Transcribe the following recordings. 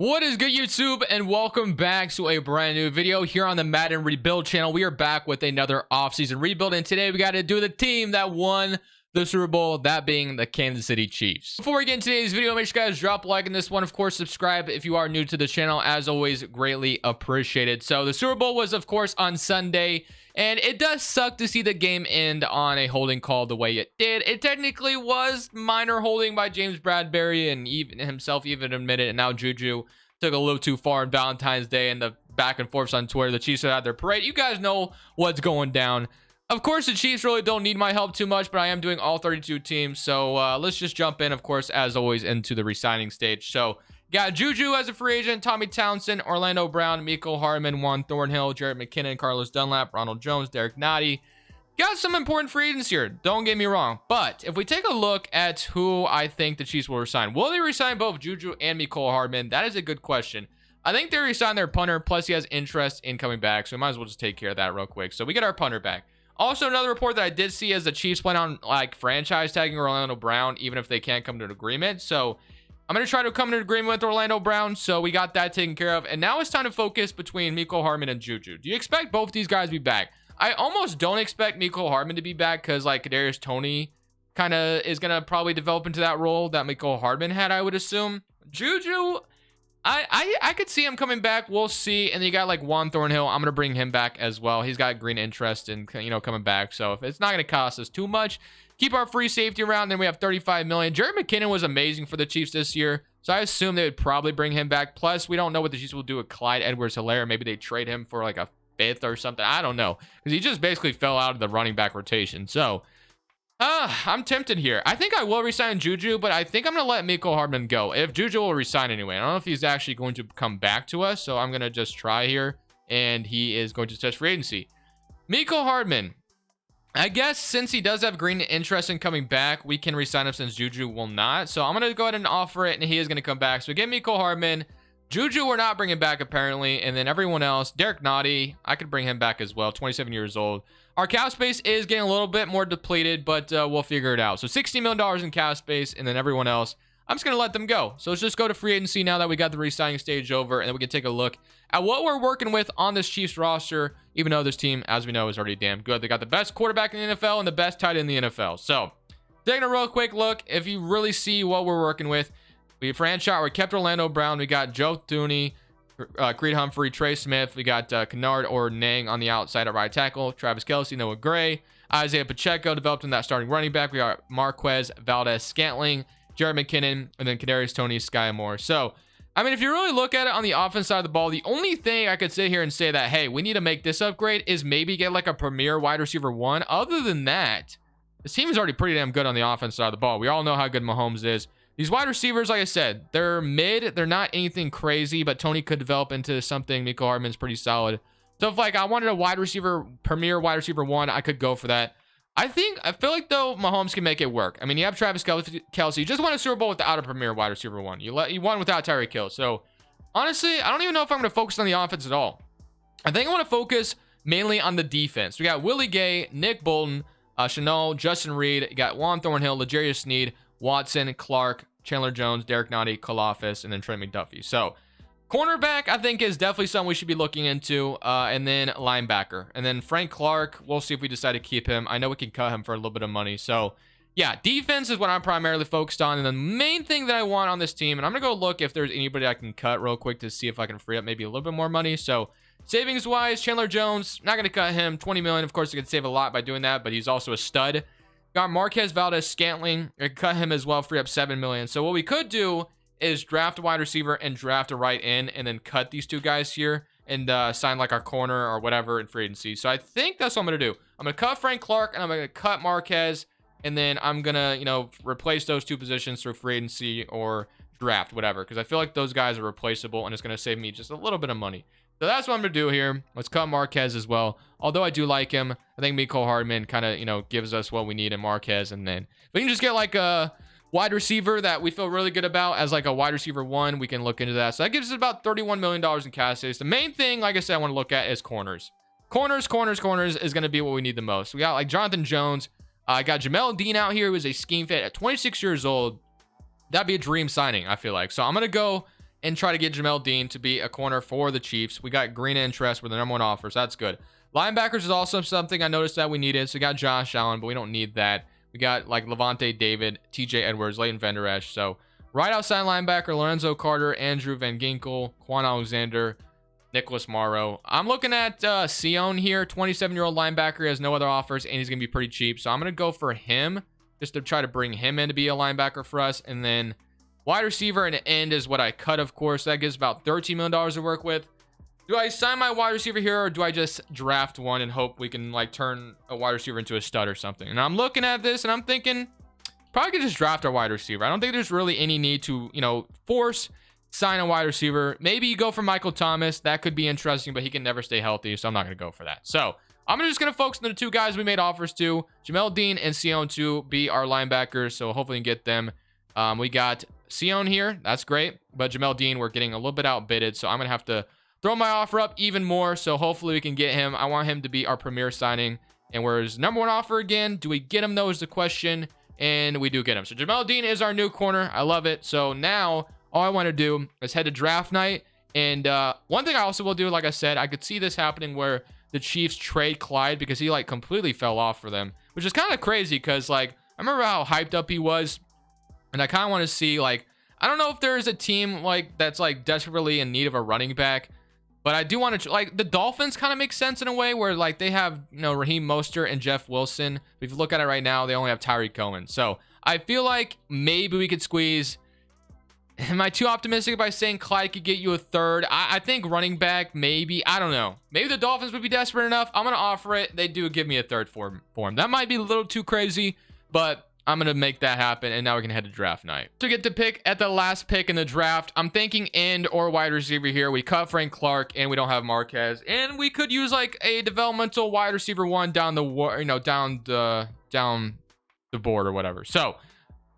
What is good, YouTube, and welcome back to a brand new video here on the Madden Rebuild channel. We are back with another off-season rebuild, and today we got to do the team that won the Super Bowl, that being the Kansas City Chiefs. Before we get into today's video, make sure you guys drop a like on this one. Of course, subscribe if you are new to the channel. As always, greatly appreciated. So the Super Bowl was, of course, on Sunday, and it does suck to see the game end on a holding call the way it did. It technically was minor holding by James Bradbury, and even himself even admitted it. And now Juju took a little too far on Valentine's Day, and the back and forths on Twitter. The Chiefs had their parade. You guys know what's going down. Of course, the Chiefs really don't need my help too much, but I am doing all 32 teams. So let's just jump in, of course, as always, into the re-signing stage. So got Juju as a free agent, Tommy Townsend, Orlando Brown, Mecole Hardman, Juan Thornhill, Jared McKinnon, Carlos Dunlap, Ronald Jones, Derek Nottie. Got some important free agents here, don't get me wrong. But if we take a look at who I think the Chiefs will resign, will they resign both Juju and Mecole Hardman? That is a good question. I think they resign their punter, plus he has interest in coming back, so we might as well just take care of that real quick. So we get our punter back. Also, another report that I did see is the Chiefs plan on like franchise tagging Orlando Brown, even if they can't come to an agreement. So I'm going to try to come to an agreement with Orlando Brown. So we got that taken care of. And now it's time to focus between Mecole Hardman and Juju. Do you expect both these guys to be back? I almost don't expect Mecole Hardman to be back because like Kadarius Toney kind of is going to probably develop into that role that Mecole Hardman had, I would assume. Juju, I could see him coming back. We'll see. And then you got like Juan Thornhill. I'm going to bring him back as well. He's got green interest in, coming back. So if it's not going to cost us too much, keep our free safety around. Then we have 35 million. Jared McKinnon was amazing for the Chiefs this year. So I assume they would probably bring him back. Plus, we don't know what the Chiefs will do with Clyde Edwards-Helaire. Maybe they trade him for like a fifth or something. I don't know. Because he just basically fell out of the running back rotation. So I'm tempted here. I think I will resign Juju, but I think I'm going to let Mecole Hardman go. If Juju will resign anyway. I don't know if he's actually going to come back to us, so I'm going to just try here. And he is going to test free agency. Mecole Hardman. I guess since he does have green interest in coming back, we can resign him since Juju will not. So I'm going to go ahead and offer it, and he is going to come back. So get Mecole Hardman. Juju we're not bringing back apparently, and then everyone else, Derek Nottie, I could bring him back as well, 27 years old. Our cap space is getting a little bit more depleted, but we'll figure it out. So $60 million in cap space, and then everyone else, I'm just going to let them go. So let's just go to free agency now that we got the re-signing stage over, and then we can take a look at what we're working with on this Chiefs roster, even though this team, as we know, is already damn good. They got the best quarterback in the NFL and the best tight end in the NFL. So taking a real quick look, if you really see what we're working with, we franchise, we kept Orlando Brown. We got Joe Thuney, Creed Humphrey, Trey Smith. We got Kennard or Nang on the outside at right tackle. Travis Kelce, Noah Gray. Isaiah Pacheco developed in that starting running back. We got Marquez Valdez-Scantling, Jared McKinnon, and then Kadarius Toney, Sky Moore. So, I mean, if you really look at it on the offense side of the ball, the only thing I could sit here and say that, hey, we need to make this upgrade is maybe get like a premier wide receiver one. Other than that, this team is already pretty damn good on the offense side of the ball. We all know how good Mahomes is. These wide receivers, like I said, they're mid. They're not anything crazy, but Toney could develop into something. Mecole Hardman's pretty solid. So if like I wanted a wide receiver, premier wide receiver one, I could go for that. I feel like though Mahomes can make it work. I mean, you have Travis Kelce. You just won a Super Bowl without a premier wide receiver one. You won without Tyreek Hill. So honestly, I don't even know if I'm going to focus on the offense at all. I think I want to focus mainly on the defense. We got Willie Gay, Nick Bolton, Chanel, Justin Reed. You got Juan Thornhill, L'Jarius Sneed, Watson, Clark, Chandler Jones, Derek Nottie, Kalafis, and then Trent McDuffie. So cornerback, I think, is definitely something we should be looking into. And then linebacker. And then Frank Clark, we'll see if we decide to keep him. I know we can cut him for a little bit of money. So yeah, defense is what I'm primarily focused on. And the main thing that I want on this team, and I'm going to go look if there's anybody I can cut real quick to see if I can free up maybe a little bit more money. So savings wise, Chandler Jones, not going to cut him. 20 million. Of course, you could save a lot by doing that, but he's also a stud. Got Marquez Valdez-Scantling. I cut him as well, free up 7 million. So what we could do is draft a wide receiver and draft a right end, and then cut these two guys here and sign like our corner or whatever in free agency. So I think that's what I'm going to do. I'm going to cut Frank Clark, and I'm going to cut Marquez, and then I'm going to, replace those two positions through free agency or draft, whatever, because I feel like those guys are replaceable, and it's going to save me just a little bit of money. So that's what I'm going to do here. Let's cut Marquez as well. Although I do like him, I think Mecole Hardman kind of, gives us what we need in Marquez. And then if we can just get like a wide receiver that we feel really good about as like a wide receiver one, we can look into that. So that gives us about $31 million in cap space. The main thing, like I said, I want to look at is corners. Corners is going to be what we need the most. We got like Jonathan Jones. I got Jamel Dean out here, who is a scheme fit at 26 years old. That'd be a dream signing, I feel like. So I'm going to go and try to get Jamel Dean to be a corner for the Chiefs. We got green interest with the #1 offers. That's good. Linebackers is also something I noticed that we needed. So we got Josh Allen, but we don't need that. We got like Levante David, TJ Edwards, Leighton Vander Esch. So right outside linebacker, Lorenzo Carter, Andrew Van Ginkel, Quan Alexander, Nicholas Morrow. I'm looking at Sion here, 27-year-old linebacker. He has no other offers, and he's going to be pretty cheap. So I'm going to go for him just to try to bring him in to be a linebacker for us. And then wide receiver and end is what I cut, of course. That gives about $13 million to work with. Do I sign my wide receiver here, or do I just draft one and hope we can like turn a wide receiver into a stud or something? And I'm looking at this and I'm thinking probably could just draft a wide receiver. I don't think there's really any need to, force sign a wide receiver. Maybe you go for Michael Thomas. That could be interesting, but he can never stay healthy, so I'm not going to go for that. So I'm just going to focus on the two guys we made offers to, Jamel Dean and Sion, to be our linebackers. So hopefully we can get them. We got Sion here. That's great. But Jamel Dean, we're getting a little bit outbidded, so I'm going to have to throw my offer up even more. So hopefully we can get him. I want him to be our premier signing. And where's #1 offer again? Do we get him, though, is the question. And we do get him. So Jamel Dean is our new corner. I love it. So now all I want to do is head to draft night. And one thing I also will do, like I said, I could see this happening where the Chiefs trade Clyde because he like completely fell off for them, which is kind of crazy because like I remember how hyped up he was. And I kind of want to see, like, I don't know if there is a team like that's like desperately in need of a running back. But I do want to, like, the Dolphins kind of make sense in a way where, like, they have, Raheem Mostert and Jeff Wilson. But if you look at it right now, they only have Tyreek Cohen. So I feel like maybe we could squeeze. Am I too optimistic by saying Clyde could get you a third? I think running back, maybe. I don't know. Maybe the Dolphins would be desperate enough. I'm going to offer it. They do give me a third for him. That might be a little too crazy, but I'm going to make that happen, and now we can head to draft night. To get to pick at the last pick in the draft, I'm thinking end or wide receiver here. We cut Frank Clark, and we don't have Marquez, and we could use like a developmental wide receiver one down the down the board or whatever. So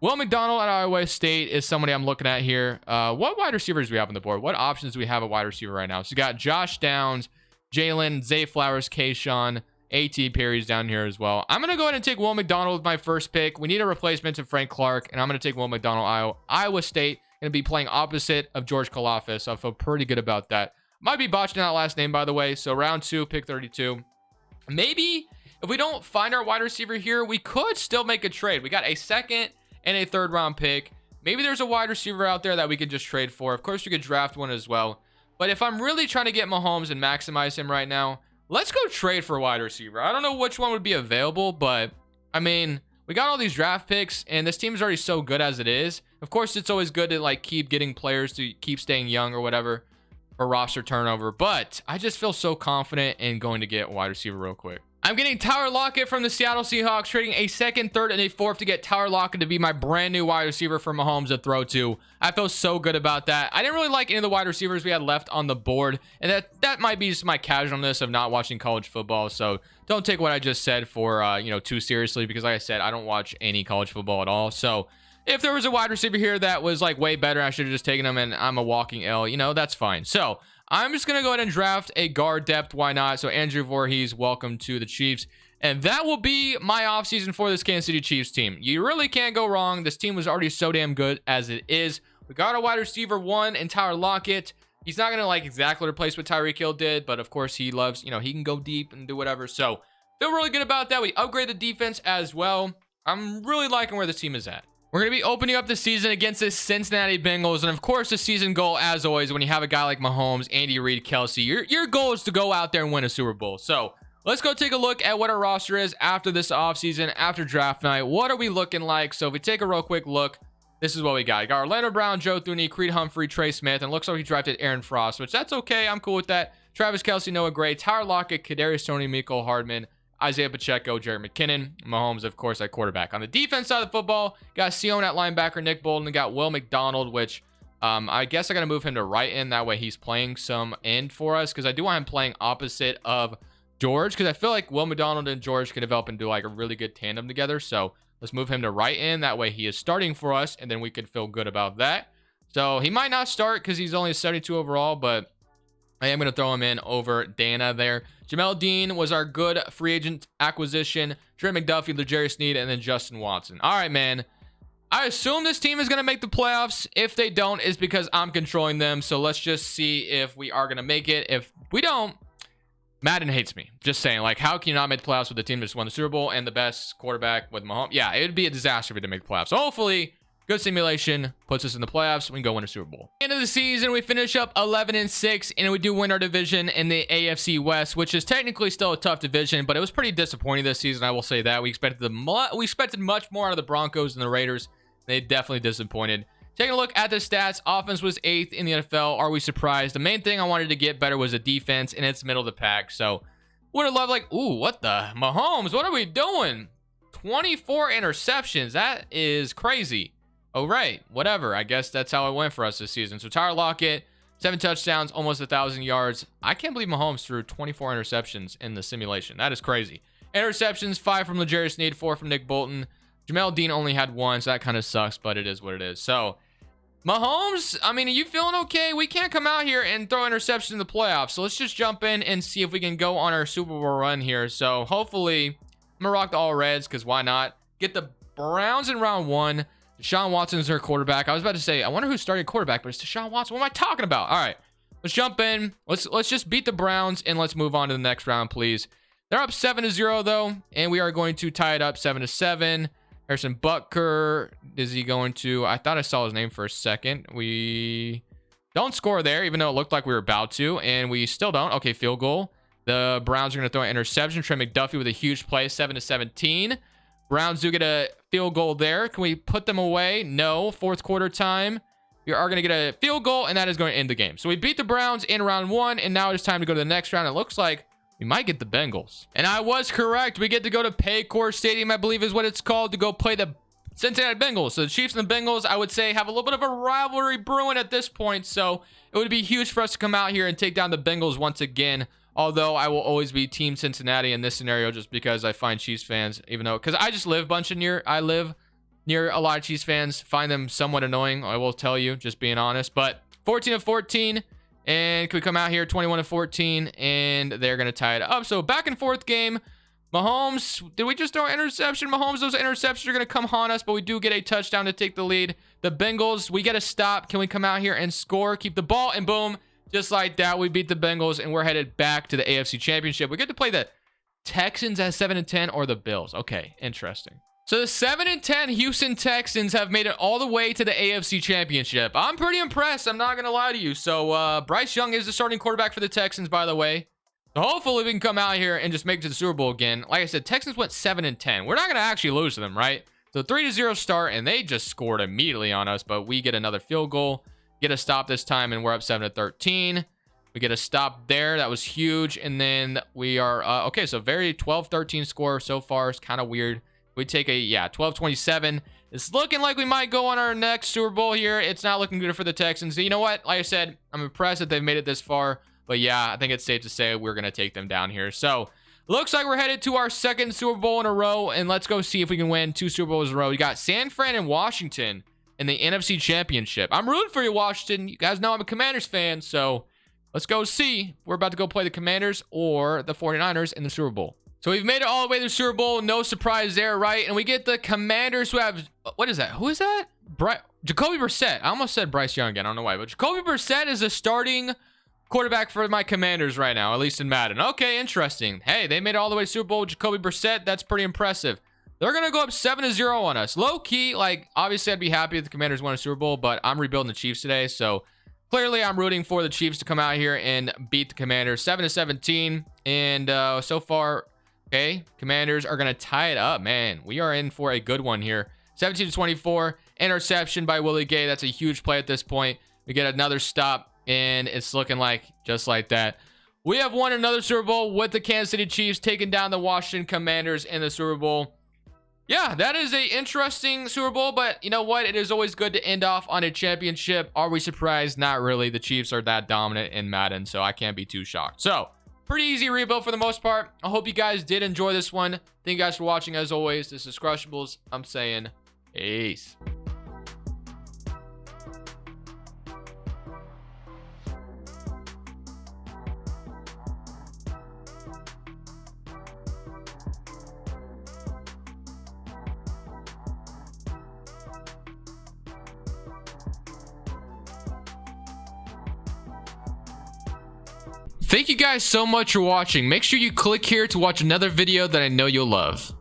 Will McDonald at Iowa State is somebody I'm looking at here. What wide receivers do we have on the board? What options do we have at wide receiver right now? So you got Josh Downs, Jalen, Zay Flowers, Kayshawn, A.T. Perry's down here as well. I'm going to go ahead and take Will McDonald with my first pick. We need a replacement to Frank Clark, and I'm going to take Will McDonald, Iowa State. Going to be playing opposite of George Kalafis, so I feel pretty good about that. Might be botching that last name, by the way. So round 2, pick 32. Maybe if we don't find our wide receiver here, we could still make a trade. We got a second and a third round pick. Maybe there's a wide receiver out there that we could just trade for. Of course, we could draft one as well. But if I'm really trying to get Mahomes and maximize him right now, let's go trade for a wide receiver. I don't know which one would be available, but I mean, we got all these draft picks, and this team is already so good as it is. Of course, it's always good to like keep getting players to keep staying young or whatever, or roster turnover. But I just feel so confident in going to get a wide receiver real quick. I'm getting Tyler Lockett from the Seattle Seahawks, trading a second, third, and a fourth to get Tyler Lockett to be my brand new wide receiver for Mahomes to throw to. I feel so good about that. I didn't really like any of the wide receivers we had left on the board, and that might be just my casualness of not watching college football. So don't take what I just said for too seriously, because like I said, I don't watch any college football at all. So if there was a wide receiver here that was like way better, I should have just taken him, and I'm a walking L. That's fine. So I'm just going to go ahead and draft a guard depth. Why not? So Andrew Voorhees, welcome to the Chiefs. And that will be my offseason for this Kansas City Chiefs team. You really can't go wrong. This team was already so damn good as it is. We got a wide receiver one in Tyler Lockett. He's not going to like exactly replace what Tyreek Hill did, but of course he loves, he can go deep and do whatever. So feel really good about that. We upgrade the defense as well. I'm really liking where this team is at. We're going to be opening up the season against the Cincinnati Bengals. And of course, the season goal, as always, when you have a guy like Mahomes, Andy Reid, Kelsey, your goal is to go out there and win a Super Bowl. So let's go take a look at what our roster is after this offseason, after draft night. What are we looking like? So if we take a real quick look, this is what we got. We got Orlando Brown, Joe Thuney, Creed Humphrey, Trey Smith, and it looks like he drafted Aaron Frost, which that's okay. I'm cool with that. Travis Kelsey, Noah Gray, Tyler Lockett, Kadarius Toney, Mecole Hardman, Isaiah Pacheco, Jared McKinnon, Mahomes, of course, at quarterback. On the defense side of the football, got Sion at linebacker, Nick Bolton, and got Will McDonald, which I guess I got to move him to right end. That way he's playing some end for us, because I do want him playing opposite of George, because I feel like Will McDonald and George could develop and do like a really good tandem together. So let's move him to right end. That way he is starting for us, and then we could feel good about that. So he might not start because he's only a 72 overall, but I am going to throw him in over Dana there. Jamel Dean was our good free agent acquisition. Trey McDuffie, L'Jarius Sneed, and then Justin Watson. All right, man. I assume this team is going to make the playoffs. If they don't, it's because I'm controlling them. So let's just see if we are going to make it. If we don't, Madden hates me. Just saying, like, how can you not make the playoffs with the team that just won the Super Bowl and the best quarterback with Mahomes? Yeah, it would be a disaster if we didn't make the playoffs. So hopefully, good simulation puts us in the playoffs. We can go win a Super Bowl. End of the season, we finish up 11-6, and we do win our division in the AFC West, which is technically still a tough division, but it was pretty disappointing this season. I will say that we expected much more out of the Broncos and the Raiders. They definitely disappointed. Taking a look at the stats, offense was 8th in the NFL. Are we surprised? The main thing I wanted to get better was the defense, and it's middle of the pack. So would have loved, like, ooh, what the Mahomes? What are we doing? 24 interceptions. That is crazy. Oh, right. Whatever. I guess that's how it went for us this season. So Tyler Lockett, 7 touchdowns, almost 1,000 yards. I can't believe Mahomes threw 24 interceptions in the simulation. That is crazy. Interceptions, 5 from L'Jarius Sneed, 4 from Nick Bolton. Jamel Dean only had 1, so that kind of sucks, but it is what it is. So Mahomes, I mean, are you feeling okay? We can't come out here and throw interceptions in the playoffs. So let's just jump in and see if we can go on our Super Bowl run here. So hopefully, I'm going to rock the all reds, because why not? Get the Browns in round 1. Deshaun Watson is their quarterback. I was about to say, I wonder who started quarterback, but it's Deshaun Watson. What am I talking about? All right, let's jump in. Let's just beat the Browns, and let's move on to the next round, please. They're up 7-0, though, and we are going to tie it up 7-7. Harrison Butker, is he going to... I thought I saw his name for a second. We don't score there, even though it looked like we were about to, and we still don't. Okay, field goal. The Browns are going to throw an interception. Trey McDuffie with a huge play, 7-17. Browns do get a field goal there. Can we put them away? No. Fourth quarter time. We are going to get a field goal, and that is going to end the game. So we beat the Browns in round 1, and now it's time to go to the next round. It looks like we might get the Bengals. And I was correct. We get to go to Paycor Stadium, I believe is what it's called, to go play the Cincinnati Bengals. So the Chiefs and the Bengals, I would say, have a little bit of a rivalry brewing at this point. So it would be huge for us to come out here and take down the Bengals once again. Although I will always be Team Cincinnati in this scenario, just because I find Chiefs fans, even though, because I just live I live near a lot of Chiefs fans, find them somewhat annoying. I will tell you, just being honest. But 14-14. And can we come out here 21-14, and they're going to tie it up. So back and forth game. Mahomes, did we just throw an interception? Mahomes, those interceptions are going to come haunt us, but we do get a touchdown to take the lead. The Bengals, we get a stop. Can we come out here and score? Keep the ball, and boom, just like that, we beat the Bengals, and we're headed back to the AFC Championship. We get to play the Texans at 7-10 or the Bills. Okay, interesting. So the 7-10 Houston Texans have made it all the way to the AFC Championship. I'm pretty impressed. I'm not going to lie to you. So Bryce Young is the starting quarterback for the Texans, by the way. So hopefully we can come out here and just make it to the Super Bowl again. Like I said, Texans went 7-10. We're not going to actually lose to them, right? So 3-0 start, and they just scored immediately on us. But we get another field goal, get a stop this time, and we're up 7-13. We get a stop there. That was huge. And then we are, okay, so very 12-13 score so far. It's kind of weird. We take a, 12-27. It's looking like we might go on our next Super Bowl here. It's not looking good for the Texans. You know what? Like I said, I'm impressed that they've made it this far. But yeah, I think it's safe to say we're going to take them down here. So, looks like we're headed to our second Super Bowl in a row. And let's go see if we can win 2 Super Bowls in a row. We got San Fran and Washington in the NFC Championship. I'm rooting for you, Washington. You guys know I'm a Commanders fan. So, let's go see. We're about to go play the Commanders or the 49ers in the Super Bowl. So we've made it all the way to the Super Bowl. No surprise there, right? And we get the Commanders who have... What is that? Who is that? Jacoby Brissett. I almost said Bryce Young again. I don't know why. But Jacoby Brissett is the starting quarterback for my Commanders right now, at least in Madden. Okay, interesting. Hey, they made it all the way to Super Bowl with Jacoby Brissett. That's pretty impressive. They're going to go up 7-0 on us. Low-key, like, obviously I'd be happy if the Commanders won a Super Bowl, but I'm rebuilding the Chiefs today. So clearly I'm rooting for the Chiefs to come out here and beat the Commanders 7-17. And so far... Okay, Commanders are going to tie it up. Man, we are in for a good one here. 17-24, interception by Willie Gay. That's a huge play at this point. We get another stop, and it's looking like just like that. We have won another Super Bowl with the Kansas City Chiefs, taking down the Washington Commanders in the Super Bowl. Yeah, that is an interesting Super Bowl, but you know what? It is always good to end off on a championship. Are we surprised? Not really. The Chiefs are that dominant in Madden, so I can't be too shocked. So, pretty easy rebuild for the most part. I hope you guys did enjoy this one. Thank you guys for watching as always. This is Crushables. I'm saying peace. Thank you guys so much for watching. Make sure you click here to watch another video that I know you'll love.